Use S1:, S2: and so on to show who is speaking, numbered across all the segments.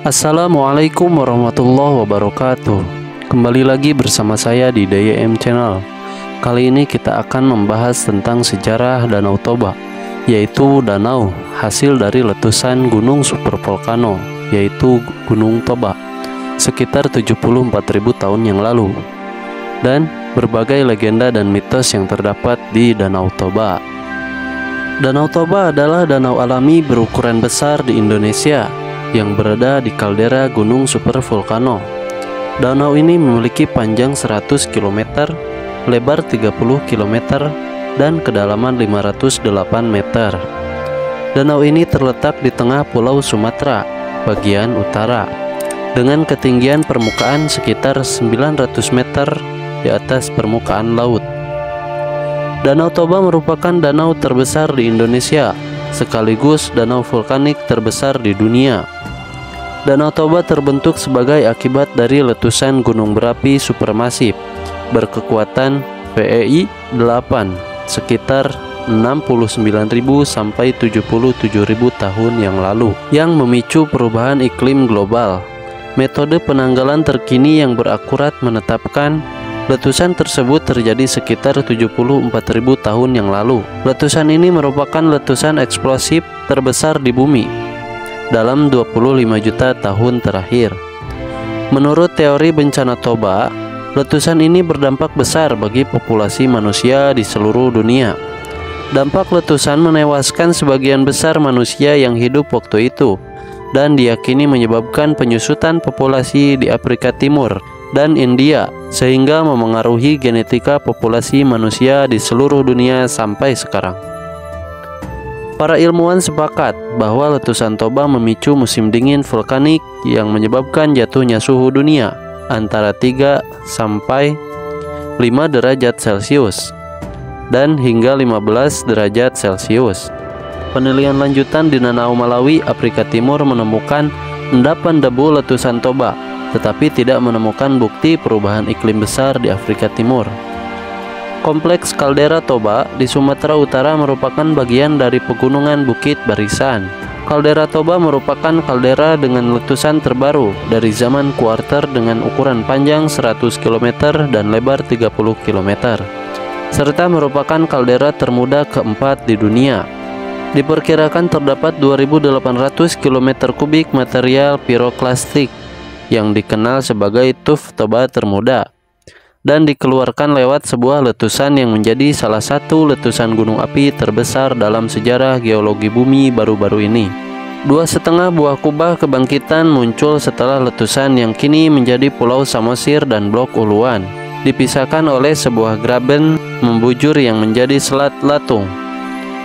S1: Assalamualaikum warahmatullahi wabarakatuh. Kembali lagi bersama saya di DYM Channel. Kali ini kita akan membahas tentang sejarah Danau Toba, yaitu danau hasil dari letusan gunung supervolcano, yaitu Gunung Toba, sekitar 74.000 tahun yang lalu, dan berbagai legenda dan mitos yang terdapat di Danau Toba. Danau Toba adalah danau alami berukuran besar di Indonesia yang berada di kaldera gunung supervolcano. Danau ini memiliki panjang 100 km, lebar 30 km, dan kedalaman 508 meter. Danau ini terletak di tengah Pulau Sumatera, bagian utara, dengan ketinggian permukaan sekitar 900 meter di atas permukaan laut. Danau Toba merupakan danau terbesar di Indonesia, sekaligus danau vulkanik terbesar di dunia. Danau Toba terbentuk sebagai akibat dari letusan gunung berapi supermasif berkekuatan PEI 8 sekitar 69.000 sampai 77.000 tahun yang lalu, yang memicu perubahan iklim global. Metode penanggalan terkini yang berakurat menetapkan letusan tersebut terjadi sekitar 74.000 tahun yang lalu. Letusan ini merupakan letusan eksplosif terbesar di bumi dalam 25 juta tahun terakhir. Menurut teori bencana Toba, letusan ini berdampak besar bagi populasi manusia di seluruh dunia. Dampak letusan menewaskan sebagian besar manusia yang hidup waktu itu, dan diyakini menyebabkan penyusutan populasi di Afrika Timur dan India, sehingga memengaruhi genetika populasi manusia di seluruh dunia sampai sekarang. Para ilmuwan sepakat bahwa letusan Toba memicu musim dingin vulkanik yang menyebabkan jatuhnya suhu dunia antara 3 sampai 5 derajat Celcius dan hingga 15 derajat Celcius. Penelitian lanjutan di Nanao, Malawi, Afrika Timur menemukan endapan debu letusan Toba, tetapi tidak menemukan bukti perubahan iklim besar di Afrika Timur. Kompleks kaldera Toba di Sumatera Utara merupakan bagian dari pegunungan Bukit Barisan. Kaldera Toba merupakan kaldera dengan letusan terbaru dari zaman kuarter dengan ukuran panjang 100 km dan lebar 30 km, serta merupakan kaldera termuda keempat di dunia. Diperkirakan terdapat 2.800 km kubik material piroklastik yang dikenal sebagai tuf Toba termuda, dan dikeluarkan lewat sebuah letusan yang menjadi salah satu letusan gunung api terbesar dalam sejarah geologi bumi baru-baru ini. 2,5 buah kubah kebangkitan muncul setelah letusan yang kini menjadi Pulau Samosir dan Blok Uluan, dipisahkan oleh sebuah graben membujur yang menjadi Selat Latung.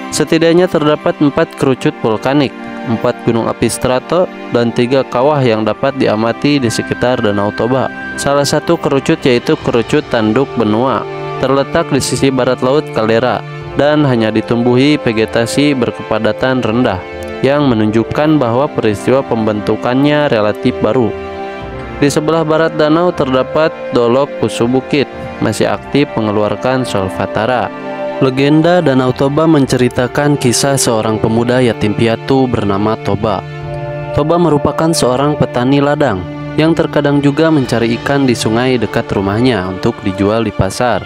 S1: Setidaknya terdapat 4 kerucut vulkanik, 4 gunung api strato, dan 3 kawah yang dapat diamati di sekitar Danau Toba. Salah satu kerucut yaitu kerucut tanduk benua, terletak di sisi barat laut kaldera dan hanya ditumbuhi vegetasi berkepadatan rendah, yang menunjukkan bahwa peristiwa pembentukannya relatif baru. Di sebelah barat danau terdapat Dolok Pusu Bukit, masih aktif mengeluarkan solvatara. Legenda Danau Toba menceritakan kisah seorang pemuda yatim piatu bernama Toba. Toba merupakan seorang petani ladang yang terkadang juga mencari ikan di sungai dekat rumahnya untuk dijual di pasar.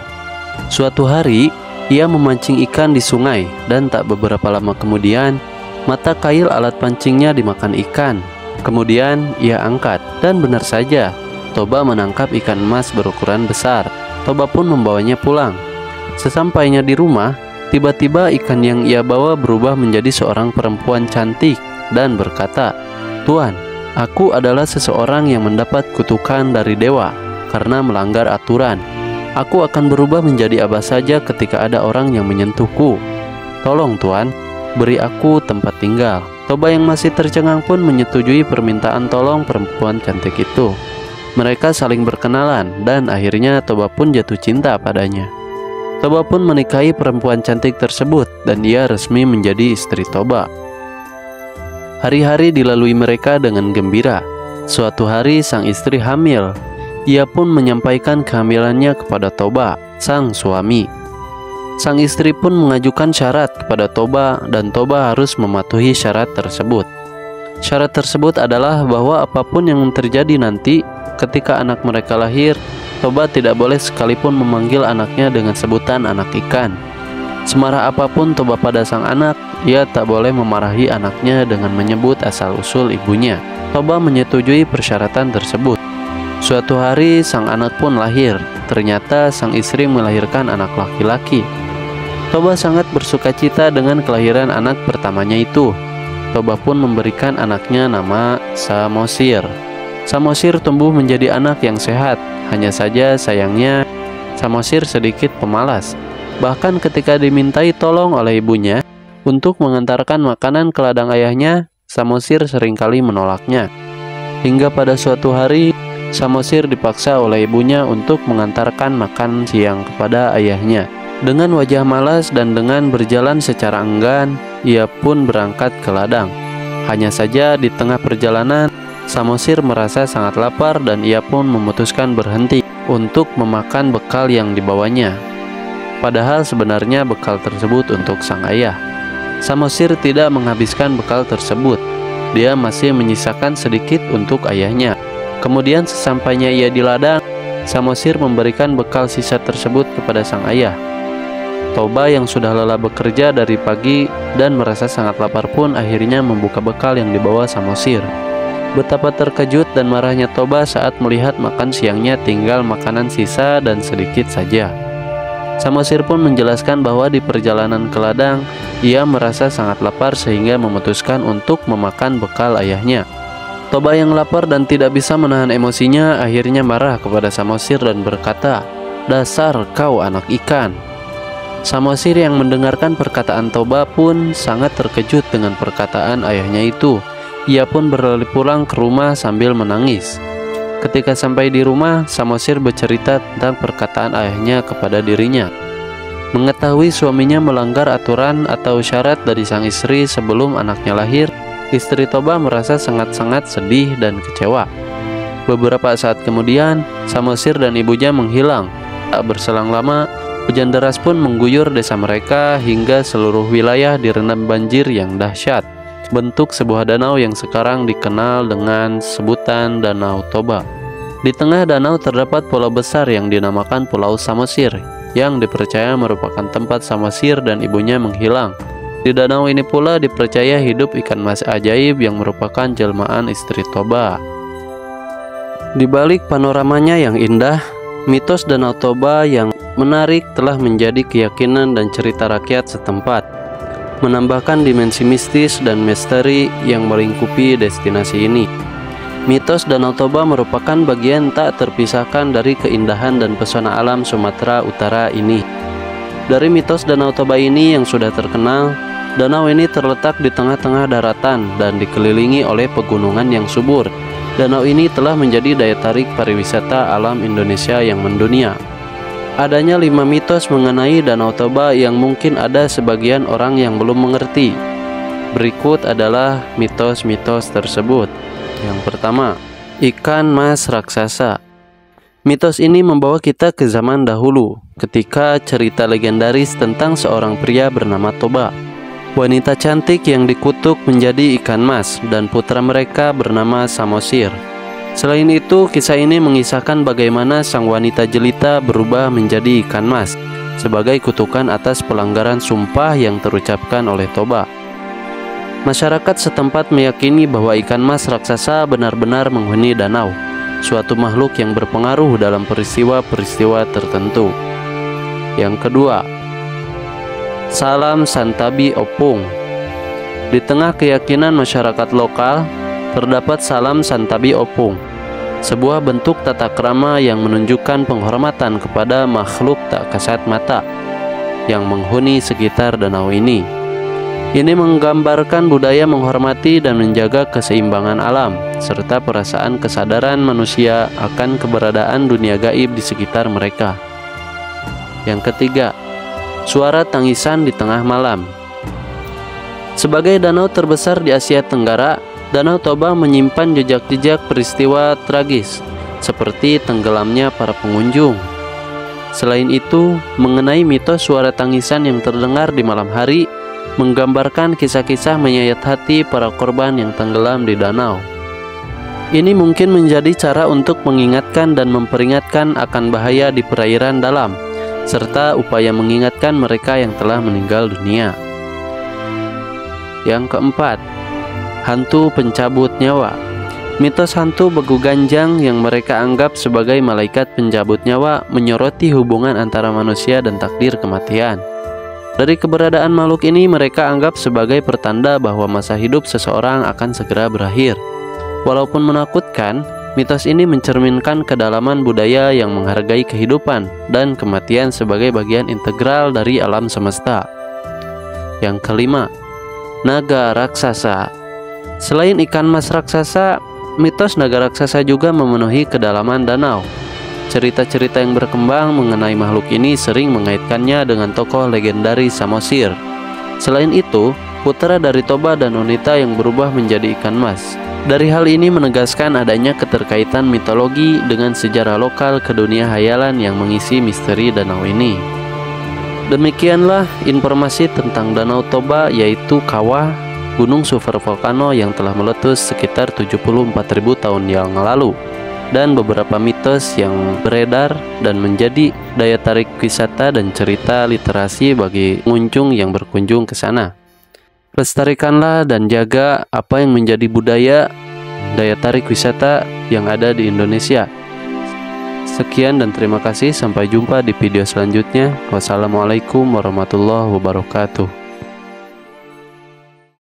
S1: Suatu hari, ia memancing ikan di sungai dan tak beberapa lama kemudian, mata kail alat pancingnya dimakan ikan. Kemudian ia angkat dan benar saja, Toba menangkap ikan emas berukuran besar. Toba pun membawanya pulang. Sesampainya di rumah, tiba-tiba ikan yang ia bawa berubah menjadi seorang perempuan cantik dan berkata, "Tuan, aku adalah seseorang yang mendapat kutukan dari dewa karena melanggar aturan. Aku akan berubah menjadi apa saja ketika ada orang yang menyentuhku. Tolong Tuan, beri aku tempat tinggal." Toba yang masih tercengang pun menyetujui permintaan tolong perempuan cantik itu. Mereka saling berkenalan dan akhirnya Toba pun jatuh cinta padanya. Toba pun menikahi perempuan cantik tersebut dan ia resmi menjadi istri Toba. Hari-hari dilalui mereka dengan gembira. Suatu hari sang istri hamil. Ia pun menyampaikan kehamilannya kepada Toba, sang suami. Sang istri pun mengajukan syarat kepada Toba dan Toba harus mematuhi syarat tersebut. Syarat tersebut adalah bahwa apapun yang terjadi nanti ketika anak mereka lahir, Toba tidak boleh sekalipun memanggil anaknya dengan sebutan anak ikan. Semarah apapun Toba pada sang anak, ia tak boleh memarahi anaknya dengan menyebut asal-usul ibunya. Toba menyetujui persyaratan tersebut. Suatu hari sang anak pun lahir. Ternyata sang istri melahirkan anak laki-laki. Toba sangat bersukacita dengan kelahiran anak pertamanya itu. Toba pun memberikan anaknya nama Samosir. Samosir tumbuh menjadi anak yang sehat. Hanya saja sayangnya Samosir sedikit pemalas. Bahkan ketika dimintai tolong oleh ibunya untuk mengantarkan makanan ke ladang ayahnya, Samosir seringkali menolaknya. Hingga pada suatu hari, Samosir dipaksa oleh ibunya untuk mengantarkan makan siang kepada ayahnya. Dengan wajah malas dan dengan berjalan secara enggan, ia pun berangkat ke ladang. Hanya saja di tengah perjalanan, Samosir merasa sangat lapar dan ia pun memutuskan berhenti untuk memakan bekal yang dibawanya. Padahal sebenarnya bekal tersebut untuk sang ayah. Samosir tidak menghabiskan bekal tersebut. Dia masih menyisakan sedikit untuk ayahnya. Kemudian sesampainya ia di ladang, Samosir memberikan bekal sisa tersebut kepada sang ayah. Toba yang sudah lelah bekerja dari pagi dan merasa sangat lapar pun akhirnya membuka bekal yang dibawa Samosir. Betapa terkejut dan marahnya Toba saat melihat makan siangnya tinggal makanan sisa dan sedikit saja. Samosir pun menjelaskan bahwa di perjalanan ke ladang, ia merasa sangat lapar sehingga memutuskan untuk memakan bekal ayahnya. Toba yang lapar dan tidak bisa menahan emosinya akhirnya marah kepada Samosir dan berkata, "Dasar kau anak ikan." Samosir yang mendengarkan perkataan Toba pun sangat terkejut dengan perkataan ayahnya itu. Ia pun berlari pulang ke rumah sambil menangis. Ketika sampai di rumah, Samosir bercerita tentang perkataan ayahnya kepada dirinya. Mengetahui suaminya melanggar aturan atau syarat dari sang istri sebelum anaknya lahir, istri Toba merasa sangat-sangat sedih dan kecewa. Beberapa saat kemudian, Samosir dan ibunya menghilang. Tak berselang lama, hujan deras pun mengguyur desa mereka hingga seluruh wilayah direndam banjir yang dahsyat. Bentuk sebuah danau yang sekarang dikenal dengan sebutan Danau Toba. Di tengah danau terdapat pulau besar yang dinamakan Pulau Samosir, yang dipercaya merupakan tempat Samosir dan ibunya menghilang. Di danau ini pula dipercaya hidup ikan mas ajaib yang merupakan jelmaan istri Toba. Di balik panoramanya yang indah, mitos Danau Toba yang menarik telah menjadi keyakinan dan cerita rakyat setempat, menambahkan dimensi mistis dan misteri yang melingkupi destinasi ini. Mitos Danau Toba merupakan bagian tak terpisahkan dari keindahan dan pesona alam Sumatera Utara ini. Dari mitos Danau Toba ini yang sudah terkenal, danau ini terletak di tengah-tengah daratan dan dikelilingi oleh pegunungan yang subur. Danau ini telah menjadi daya tarik pariwisata alam Indonesia yang mendunia. Adanya 5 mitos mengenai Danau Toba yang mungkin ada sebagian orang yang belum mengerti. Berikut adalah mitos-mitos tersebut. Yang pertama, ikan mas raksasa. Mitos ini membawa kita ke zaman dahulu, ketika cerita legendaris tentang seorang pria bernama Toba, wanita cantik yang dikutuk menjadi ikan mas, dan putra mereka bernama Samosir. Selain itu, kisah ini mengisahkan bagaimana sang wanita jelita berubah menjadi ikan mas sebagai kutukan atas pelanggaran sumpah yang terucapkan oleh Toba. Masyarakat setempat meyakini bahwa ikan mas raksasa benar-benar menghuni danau, suatu makhluk yang berpengaruh dalam peristiwa-peristiwa tertentu. Yang kedua, Salam Santabi Opung. Di tengah keyakinan masyarakat lokal, terdapat Salam Santabi Opung, sebuah bentuk tata krama yang menunjukkan penghormatan kepada makhluk tak kasat mata yang menghuni sekitar danau ini. Ini menggambarkan budaya menghormati dan menjaga keseimbangan alam, serta perasaan kesadaran manusia akan keberadaan dunia gaib di sekitar mereka. Yang ketiga, Suara Tangisan di Tengah Malam. Sebagai danau terbesar di Asia Tenggara, Danau Toba menyimpan jejak-jejak peristiwa tragis, seperti tenggelamnya para pengunjung. Selain itu, mengenai mitos suara tangisan yang terdengar di malam hari, menggambarkan kisah-kisah menyayat hati para korban yang tenggelam di danau. Ini mungkin menjadi cara untuk mengingatkan dan memperingatkan akan bahaya di perairan dalam, serta upaya mengingatkan mereka yang telah meninggal dunia. Yang keempat, hantu pencabut nyawa. Mitos hantu begu ganjang yang mereka anggap sebagai malaikat pencabut nyawa menyoroti hubungan antara manusia dan takdir kematian. Dari keberadaan makhluk ini mereka anggap sebagai pertanda bahwa masa hidup seseorang akan segera berakhir. Walaupun menakutkan, mitos ini mencerminkan kedalaman budaya yang menghargai kehidupan dan kematian sebagai bagian integral dari alam semesta. Yang kelima, naga raksasa. Selain ikan mas raksasa, mitos naga raksasa juga memenuhi kedalaman danau. Cerita-cerita yang berkembang mengenai makhluk ini sering mengaitkannya dengan tokoh legendaris Samosir. Selain itu, putra dari Toba dan Onita yang berubah menjadi ikan mas. Dari hal ini menegaskan adanya keterkaitan mitologi dengan sejarah lokal ke dunia hayalan yang mengisi misteri danau ini. Demikianlah informasi tentang Danau Toba, yaitu kawah gunung supervolcano yang telah meletus sekitar 74.000 tahun yang lalu, dan beberapa mitos yang beredar dan menjadi daya tarik wisata dan cerita literasi bagi pengunjung yang berkunjung ke sana. Lestarikanlah dan jaga apa yang menjadi budaya daya tarik wisata yang ada di Indonesia. Sekian dan terima kasih. Sampai jumpa di video selanjutnya. Wassalamualaikum warahmatullahi wabarakatuh.